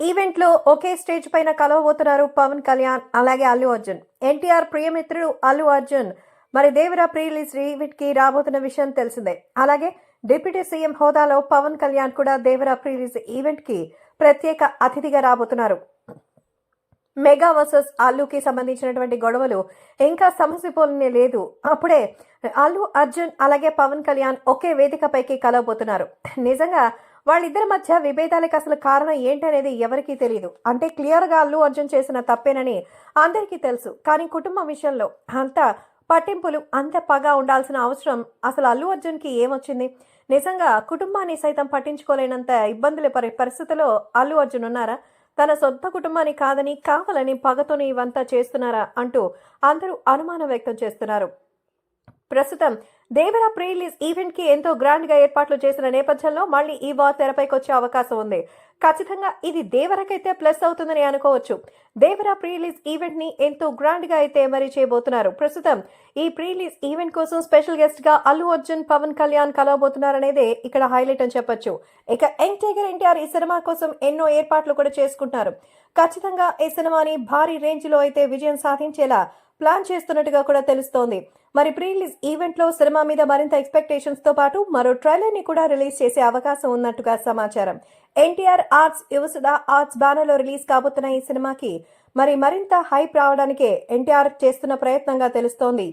Event లో ఒకే stage పైన కలవబోతున్నారు పవన్ కళ్యాణ్ అలాగే అల్లు అర్జున్. ఎన్టీఆర్ ప్రియమిత్రుడు అల్లు అర్జున్ మరి దేవరా ప్రీ రిలీజ్ ఈవెంట్ కి రాబోతున్న విషయం తెలిసిందే. అలాగే డిప్యూటీ సీఎం హోదాలో పవన్ కళ్యాణ్ కూడా దేవరా ప్రీ రిలీజ్ ఈవెంట్ కి ప్రత్యేక అతిథిగా రాబోతున్నారు. మెగా వర్సెస్ అల్లుకి సంబంధించినటువంటి గొడవలు ఇంకా సమసిపోలనే లేదు. అప్పుడే అల్లు అర్జున్ అలాగే పవన్ కళ్యాణ్ ఒకే వేదికపైకి కలవబోతున్నారు. నిజంగా వాళ్ళిద్దరి మధ్య విభేదాలకు అసలు కారణం ఏంటనేది ఎవరికీ తెలియదు. అంటే క్లియర్ గా అల్లు అర్జున్ చేసిన తప్పేనని అందరికీ తెలుసు. కానీ కుటుంబం విషయంలో అంత పట్టింపులు, అంత పగ ఉండాల్సిన అవసరం అసలు అల్లు అర్జున్ కి ఏమొచ్చింది? నిజంగా కుటుంబాన్ని సైతం పట్టించుకోలేనంత ఇబ్బందుల పరిస్థితిలో అల్లు అర్జున్ ఉన్నారా? తన సొంత కుటుంబాన్ని కాదని కావాలని పగతోని ఇవంతా చేస్తున్నారా అంటూ అందరూ అనుమానం వ్యక్తం చేస్తున్నారు. ప్రస్తుతం దేవరా ప్రీ రిలీజ్ ఈవెంట్ కి ఎంతో గ్రాండ్ గా ఏర్పాట్లు చేసిన నేపథ్యంలో మళ్ళీ ఈ వార్ తెరపైకి వచ్చే అవకాశం ఉంది. ఖచ్చితంగా ఇది దేవరకైతే ప్లస్ అవుతుందని అనుకోవచ్చు. దేవరా ప్రీ రిలీజ్ ఈవెంట్ ని ఎంతో గ్రాండ్ గా అయితే మరి చేయబోతున్నారు. ప్రస్తుతం ఈ ప్రీ రిలీజ్ ఈవెంట్ కోసం స్పెషల్ గెస్ట్ గా అల్లు అర్జున్, పవన్ కళ్యాణ్ కలవబోతున్నారనేదే ఇక్కడ హైలైట్ అని చెప్పొచ్చు. ఇక యంగ్ టైగర్ ఎన్టీఆర్ ఈ సినిమా కోసం ఎన్నో ఏర్పాట్లు కూడా చేసుకుంటున్నారు. ఖచ్చితంగా ఈ సినిమాని భారీ రేంజ్ లో అయితే విజయం సాధించేలా ప్లాన్ చేస్తున్నట్టుగా కూడా తెలుస్తోంది. మరి ప్రీ రిలీజ్ ఈవెంట్ లో సినిమా మీద మరింత ఎక్స్పెక్టేషన్స్ తో పాటు మరో ట్రైలర్ ని కూడా రిలీజ్ చేసే అవకాశం ఉన్నట్టుగా సమాచారం. NTR arts, Yuvasudha arts banner లో రిలీజ్ కాబోతున్న ఈ సినిమాకి మరింత హైప్ రావడానికే ఎన్టీఆర్ చేస్తున్న ప్రయత్నంగా తెలుస్తోంది.